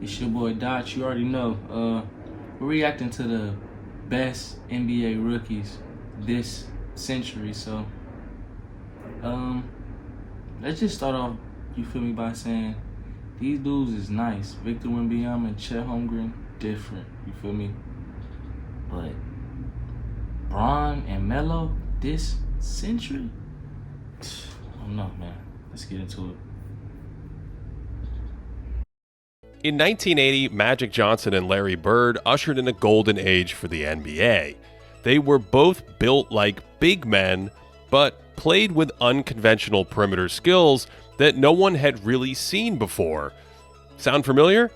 It's your boy Dotch. You already know. We're reacting to the best NBA rookies this century. So, let's just start off. You feel me by saying these dudes is nice. Victor Wembanyama and Chet Holmgren different. You feel me? But Bron and Melo this century. I don't know, man. Let's get into it. In 1980, Magic Johnson and Larry Bird ushered in a golden age for the NBA. They were both built like big men, but played with unconventional perimeter skills that no one had really seen before. Sound familiar?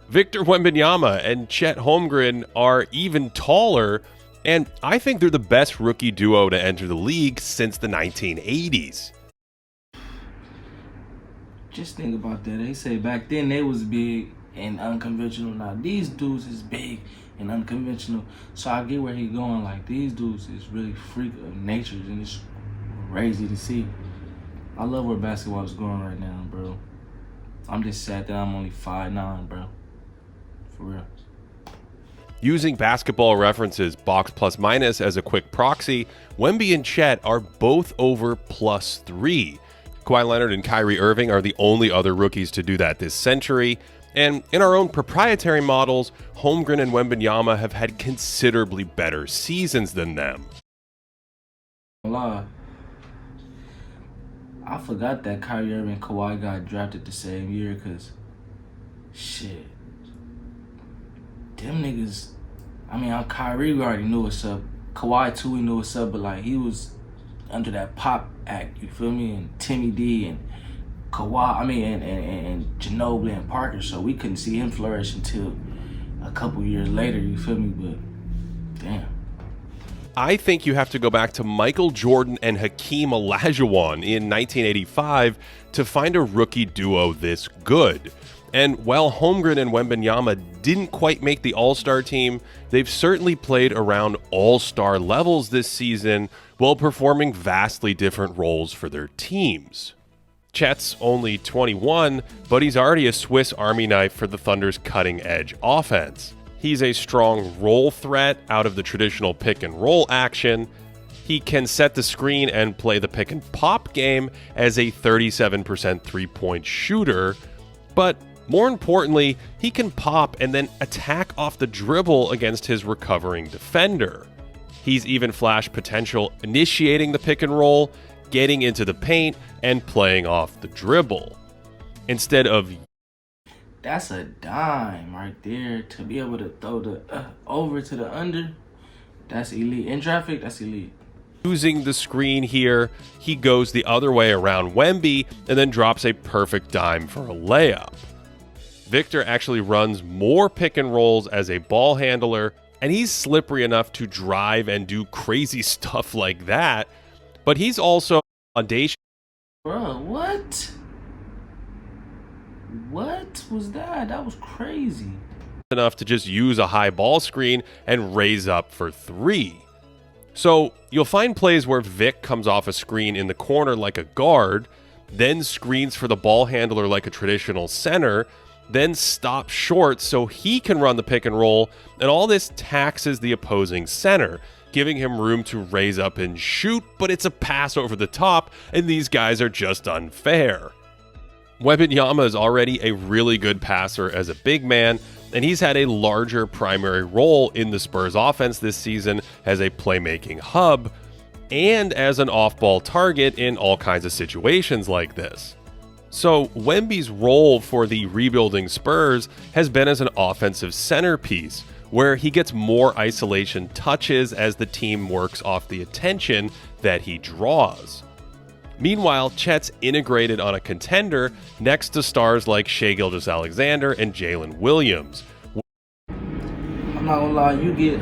Victor Wembanyama and Chet Holmgren are even taller, and I think they're the best rookie duo to enter the league since the 1980s. Just think about that. They say back then they was big and unconventional. Now these dudes is big and unconventional. So I get where he going. Like these dudes is really freak of nature, and it's crazy to see. I love where basketball is going right now, bro. I'm just sad that I'm only 5'9", bro. For real. Using basketball references box plus minus as a quick proxy, Wemby and Chet are both over +3. Kawhi Leonard and Kyrie Irving are the only other rookies to do that this century, and in our own proprietary models, Holmgren and Wembanyama have had considerably better seasons than them. I forgot that Kyrie Irving and Kawhi got drafted the same year, cause shit, them niggas. I mean, Kyrie, we already knew what's up. Kawhi too, we knew what's up, but like he was under that Pop Act, you feel me? And Timmy D and Kawhi, and Ginobili and Parker, so we couldn't see him flourish until a couple years later, you feel me? But damn. I think you have to go back to Michael Jordan and Hakeem Olajuwon in 1985 to find a rookie duo this good. And while Holmgren and Wembanyama didn't quite make the All-Star team, they've certainly played around All-Star levels this season while performing vastly different roles for their teams. Chet's only 21, but he's already a Swiss Army knife for the Thunder's cutting-edge offense. He's a strong roll threat out of the traditional pick-and-roll action. He can set the screen and play the pick-and-pop game as a 37% three-point shooter, but more importantly, he can pop and then attack off the dribble against his recovering defender. He's even flash potential initiating the pick and roll, getting into the paint, and playing off the dribble. Instead of... That's a dime right there. To be able to throw the over to the under, that's elite. In traffic, that's elite. Using the screen here, he goes the other way around Wemby and then drops a perfect dime for a layup. Victor actually runs more pick and rolls as a ball handler, and he's slippery enough to drive and do crazy stuff like that, but he's also audacious. Bro, what? What was that? That was crazy. Enough to just use a high ball screen and raise up for three. So you'll find plays where Vic comes off a screen in the corner like a guard, then screens for the ball handler like a traditional center, then stops short so he can run the pick and roll, and all this taxes the opposing center, giving him room to raise up and shoot, but it's a pass over the top, and these guys are just unfair. Wembanyama is already a really good passer as a big man, and he's had a larger primary role in the Spurs offense this season as a playmaking hub, and as an off-ball target in all kinds of situations like this. So Wemby's role for the rebuilding Spurs has been as an offensive centerpiece, where he gets more isolation touches as the team works off the attention that he draws. Meanwhile, Chet's integrated on a contender next to stars like Shai Gilgeous-Alexander and Jalen Williams. I'm not gonna lie, you get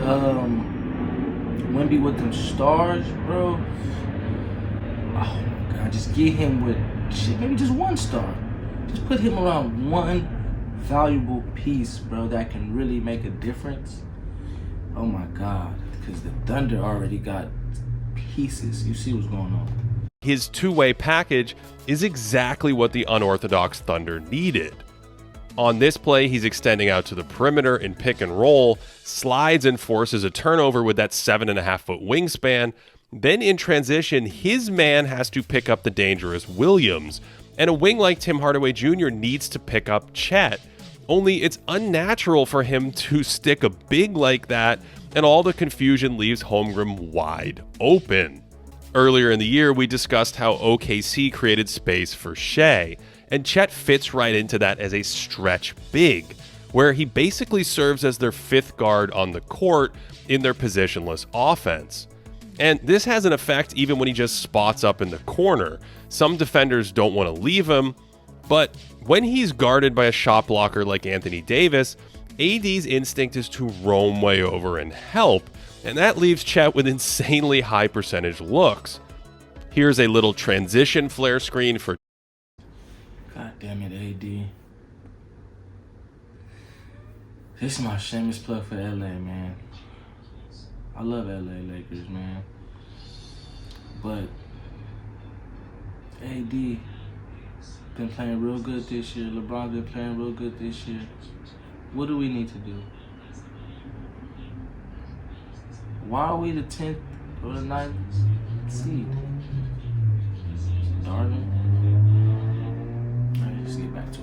Wemby with them stars, bro. Oh my God, just get him with shit, maybe just one star. Just put him around one valuable piece, bro, that can really make a difference. Oh my God, because the Thunder already got pieces. You see what's going on. His two-way package is exactly what the unorthodox Thunder needed. On this play, he's extending out to the perimeter in pick and roll, slides and forces a turnover with that 7.5-foot wingspan. Then in transition, his man has to pick up the dangerous Williams, and a wing like Tim Hardaway Jr. needs to pick up Chet. Only it's unnatural for him to stick a big like that, and all the confusion leaves Holmgren wide open. Earlier in the year, we discussed how OKC created space for Shea, and Chet fits right into that as a stretch big, where he basically serves as their fifth guard on the court in their positionless offense. And this has an effect even when he just spots up in the corner. Some defenders don't want to leave him, but when he's guarded by a shot blocker like Anthony Davis, AD's instinct is to roam way over and help, and that leaves Chet with insanely high percentage looks. Here's a little transition flare screen for... God damn it, AD. This is my shameless plug for LA, man. I love LA Lakers, man. But AD been playing real good this year. LeBron been playing real good this year. What do we need to do? Why are we the 10th or the 9th seed? Darling. Alright, let's get back to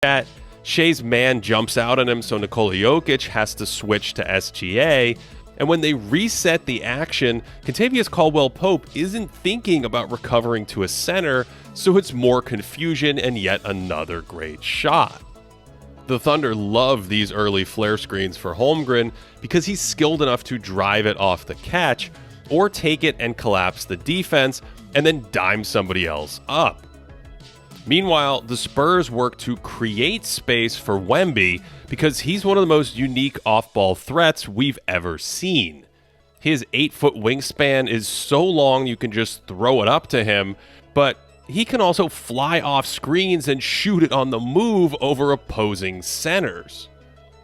it. Shea's man jumps out on him, so Nikola Jokic has to switch to SGA. And when they reset the action, Kentavious Caldwell-Pope isn't thinking about recovering to a center, so it's more confusion and yet another great shot. The Thunder love these early flare screens for Holmgren because he's skilled enough to drive it off the catch or take it and collapse the defense and then dime somebody else up. Meanwhile, the Spurs work to create space for Wemby because he's one of the most unique off-ball threats we've ever seen. His 8-foot wingspan is so long you can just throw it up to him, but he can also fly off screens and shoot it on the move over opposing centers.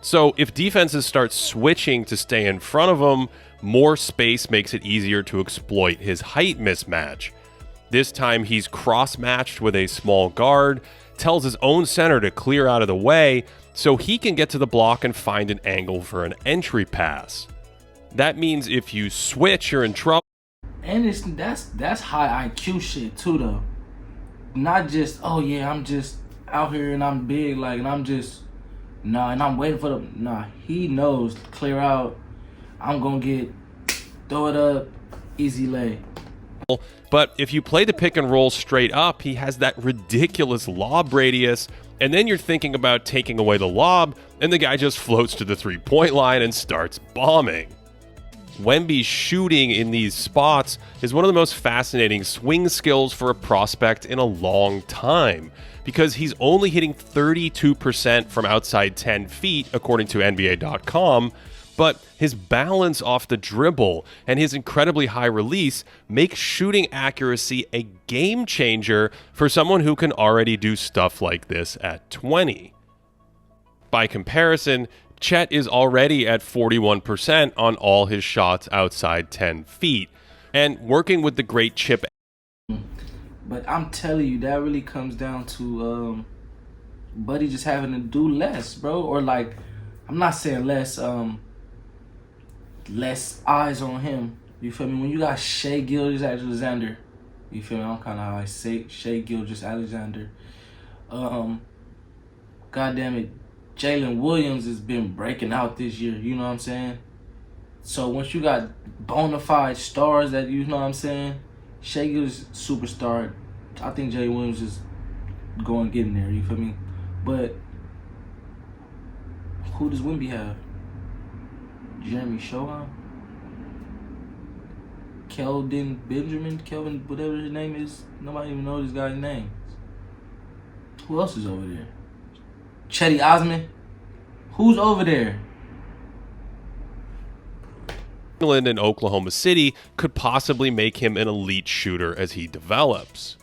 So if defenses start switching to stay in front of him, more space makes it easier to exploit his height mismatch. This time he's cross-matched with a small guard, tells his own center to clear out of the way so he can get to the block and find an angle for an entry pass. That means if you switch, you're in trouble. And that's high IQ shit too, though. Not just, oh yeah, I'm just out here and I'm big, like, and I'm just, nah, and I'm waiting for the, nah, he knows, clear out, I'm gonna get, throw it up, easy lay. But if you play the pick and roll straight up, he has that ridiculous lob radius, and then you're thinking about taking away the lob, and the guy just floats to the three-point line and starts bombing. Wemby's shooting in these spots is one of the most fascinating swing skills for a prospect in a long time, because he's only hitting 32% from outside 10 feet, according to NBA.com, but his balance off the dribble and his incredibly high release make shooting accuracy a game changer for someone who can already do stuff like this at 20. By comparison, Chet is already at 41% on all his shots outside 10 feet, and working with the great chip. But I'm telling you, that really comes down to Buddy just having to do less, bro. Or like, I'm not saying less eyes on him. You feel me? When you got Shai Gilgeous-Alexander, you feel me? I'm kind of how I say Shai Gilgeous-Alexander. God damn it, Jalen Williams has been breaking out this year. You know what I'm saying? So once you got bona fide stars that, you know what I'm saying, Shai Gilgeous superstar. I think Jalen Williams is going getting there. You feel me? But who does Wemby have? Jeremy Shohan, Kelvin, whatever his name is. Nobody even knows this guy's name. Who else is over there? Chetty Osman. Who's over there? England and Oklahoma City could possibly make him an elite shooter as he develops.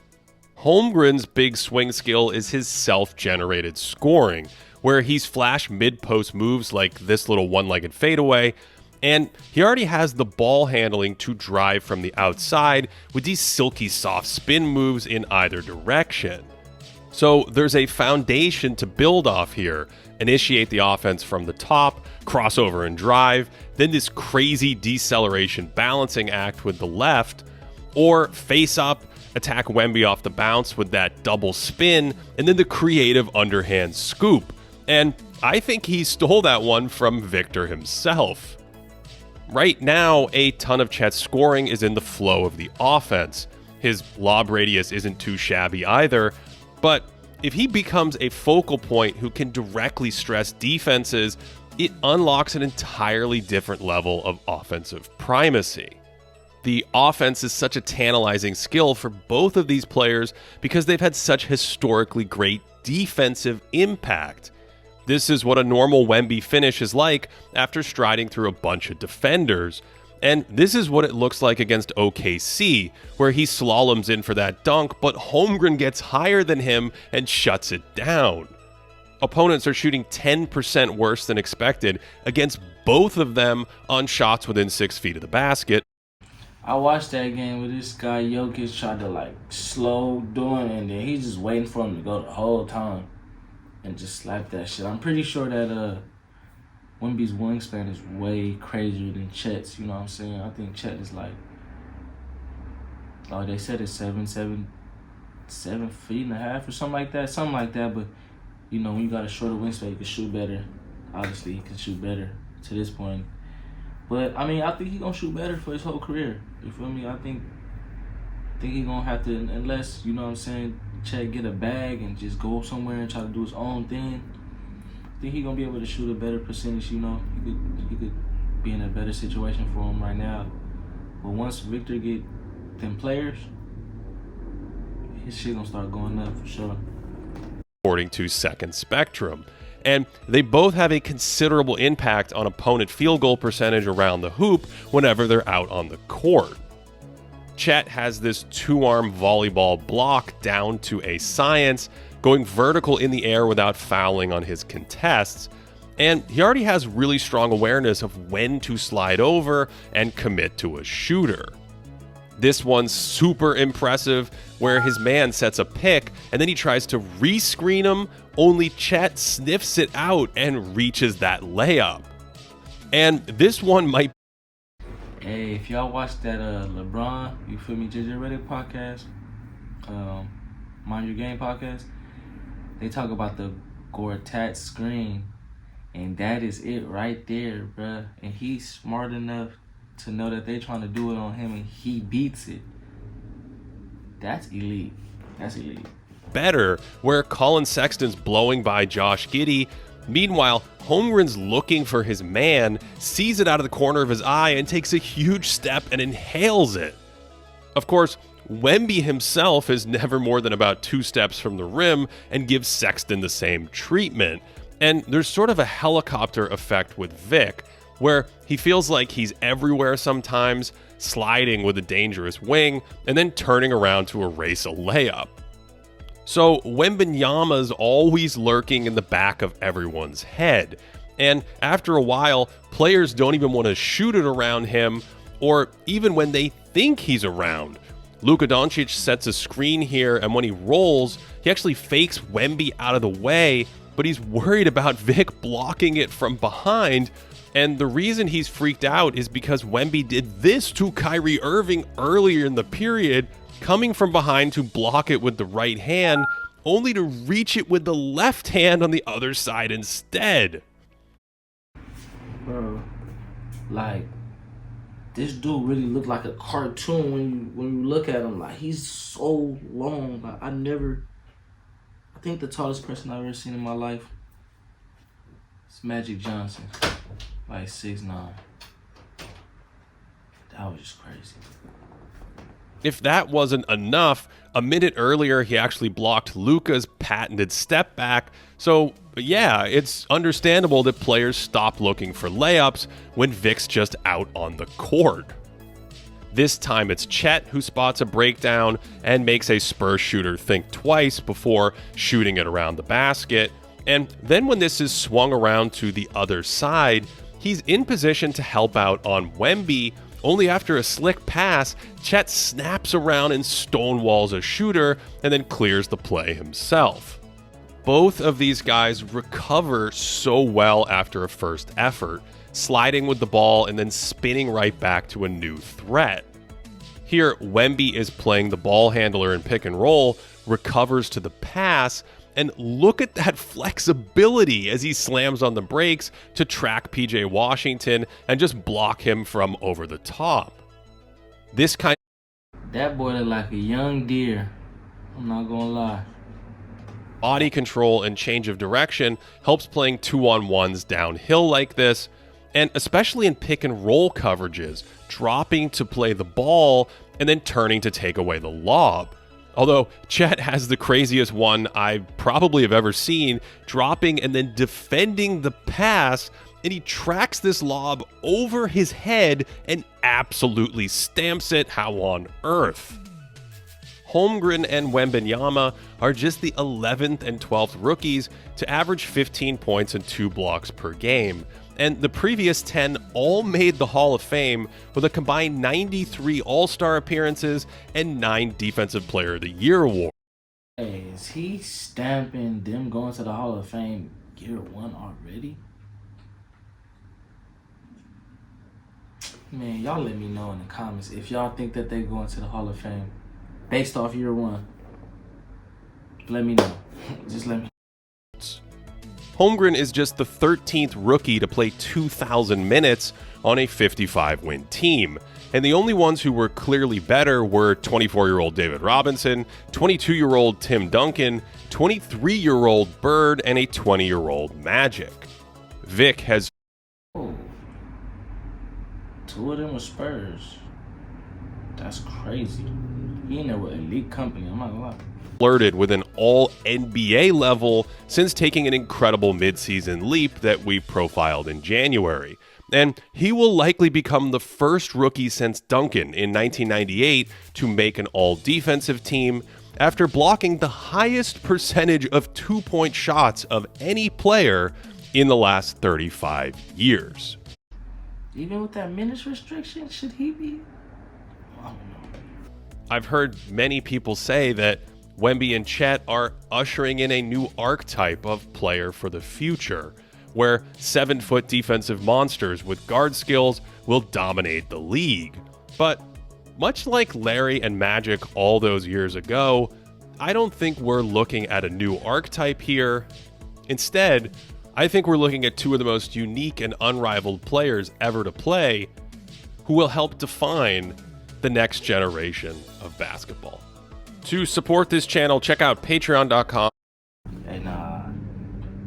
Holmgren's big swing skill is his self-generated scoring, where he's flashed mid-post moves like this little one-legged fadeaway, and he already has the ball handling to drive from the outside with these silky soft spin moves in either direction. So there's a foundation to build off here. Initiate the offense from the top, crossover and drive, then this crazy deceleration balancing act with the left, or face up, attack Wemby off the bounce with that double spin, and then the creative underhand scoop. And I think he stole that one from Victor himself. Right now, a ton of Chet's scoring is in the flow of the offense. His lob radius isn't too shabby either, but if he becomes a focal point who can directly stress defenses, it unlocks an entirely different level of offensive primacy. The offense is such a tantalizing skill for both of these players because they've had such historically great defensive impact. This is what a normal Wemby finish is like after striding through a bunch of defenders. And this is what it looks like against OKC, where he slaloms in for that dunk, but Holmgren gets higher than him and shuts it down. Opponents are shooting 10% worse than expected against both of them on shots within 6 feet of the basket. I watched that game where this guy Jokic tried to slow doing, and then he's just waiting for him to go the whole time and just slap that shit. I'm pretty sure that Wemby's wingspan is way crazier than Chet's, you know what I'm saying? I think Chet is they said it's 7 feet and a half or something like that, but you know, when you got a shorter wingspan, you can shoot better. Obviously, he can shoot better to this point. But, I mean, I think he's going to shoot better for his whole career. You feel me? I think he's going to have to, unless, you know what I'm saying, Chet get a bag and just go somewhere and try to do his own thing. I think he's going to be able to shoot a better percentage, you know. He could be in a better situation for him right now. But once Victor get them players, his shit going to start going up for sure. According to Second Spectrum. And they both have a considerable impact on opponent field goal percentage around the hoop whenever they're out on the court. Chet has this two-arm volleyball block down to a science, going vertical in the air without fouling on his contests, and he already has really strong awareness of when to slide over and commit to a shooter. This one's super impressive, where his man sets a pick, and then he tries to re-screen him, only Chet sniffs it out and reaches that layup. And this one might... Hey, if y'all watch that LeBron, you feel me, JJ Redick podcast, Mind Your Game podcast, they talk about the Gortat screen, and that is it right there, bruh. And he's smart enough to know that they trying to do it on him, and he beats it. That's elite. That's elite. Better, where Colin Sexton's blowing by Josh Giddey. Meanwhile, Holmgren's looking for his man, sees it out of the corner of his eye, and takes a huge step and inhales it. Of course, Wemby himself is never more than about 2 steps from the rim and gives Sexton the same treatment. And there's sort of a helicopter effect with Vic, where he feels like he's everywhere sometimes, sliding with a dangerous wing, and then turning around to erase a layup. So Wembanyama's always lurking in the back of everyone's head, and after a while, players don't even want to shoot it around him, or even when they think he's around. Luka Doncic sets a screen here, and when he rolls, he actually fakes Wemby out of the way, but he's worried about Vic blocking it from behind. And the reason he's freaked out is because Wemby did this to Kyrie Irving earlier in the period, coming from behind to block it with the right hand, only to reach it with the left hand on the other side instead. Bro, this dude really looked like a cartoon when you look at him. He's so long. I think the tallest person I've ever seen in my life is Magic Johnson. 6'9". That was just crazy. If that wasn't enough, a minute earlier he actually blocked Luka's patented step back. So yeah, it's understandable that players stop looking for layups when Vic's just out on the court. This time it's Chet who spots a breakdown and makes a Spurs shooter think twice before shooting it around the basket. And then when this is swung around to the other side, he's in position to help out on Wemby, Only after a slick pass, Chet snaps around and stonewalls a shooter and then clears the play himself. Both of these guys recover so well after a first effort, sliding with the ball and then spinning right back to a new threat. Here, Wemby is playing the ball handler in pick and roll, recovers to the pass, and look at that flexibility as he slams on the brakes to track PJ Washington and just block him from over the top. That boy looked like a young deer. I'm not gonna lie. Body control and change of direction helps playing 2-on-1s downhill like this, and especially in pick and roll coverages, dropping to play the ball and then turning to take away the lob. Although Chet has the craziest one I probably have ever seen, dropping and then defending the pass, and he tracks this lob over his head and absolutely stamps it. How on earth? Holmgren and Wembanyama are just the 11th and 12th rookies to average 15 points and 2 blocks per game, and the previous 10 all made the Hall of Fame with a combined 93 All-Star appearances and 9 Defensive Player of the Year awards. Hey, is he stamping them going to the Hall of Fame year one already? Man, y'all let me know in the comments if y'all think that they're going to the Hall of Fame based off year one. Let me know. Just let me know. Holmgren is just the 13th rookie to play 2,000 minutes on a 55-win team, and the only ones who were clearly better were 24-year-old David Robinson, 22-year-old Tim Duncan, 23-year-old Bird, and a 20-year-old Magic. Vic has... Oh. 2 of them were Spurs. That's crazy. He in there with elite company, I'm not gonna lie. Flirted with an all-NBA level since taking an incredible midseason leap that we profiled in January. And he will likely become the first rookie since Duncan in 1998 to make an all-defensive team after blocking the highest percentage of 2-point shots of any player in the last 35 years. Even with that minutes restriction, should he be? I don't know. I've heard many people say that Wemby and Chet are ushering in a new archetype of player for the future, where 7-foot defensive monsters with guard skills will dominate the league. But much like Larry and Magic all those years ago, I don't think we're looking at a new archetype here. Instead, I think we're looking at 2 of the most unique and unrivaled players ever to play, who will help define the next generation of basketball. To support this channel, check out patreon.com. Hey, nah.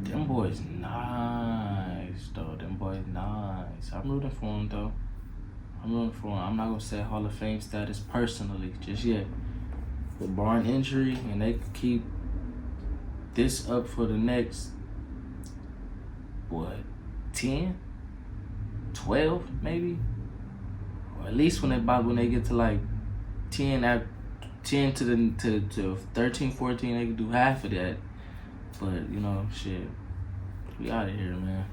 Them boys nice, though. Them boys nice. I'm rooting for them, though. I'm rooting for them. I'm not going to say Hall of Fame status personally just yet. But barring injury, and they could keep this up for the next, 10? 12, maybe? Or at least when they get to like 10 to 13, 14, they can do half of that. But, you know, shit, we out of here, man.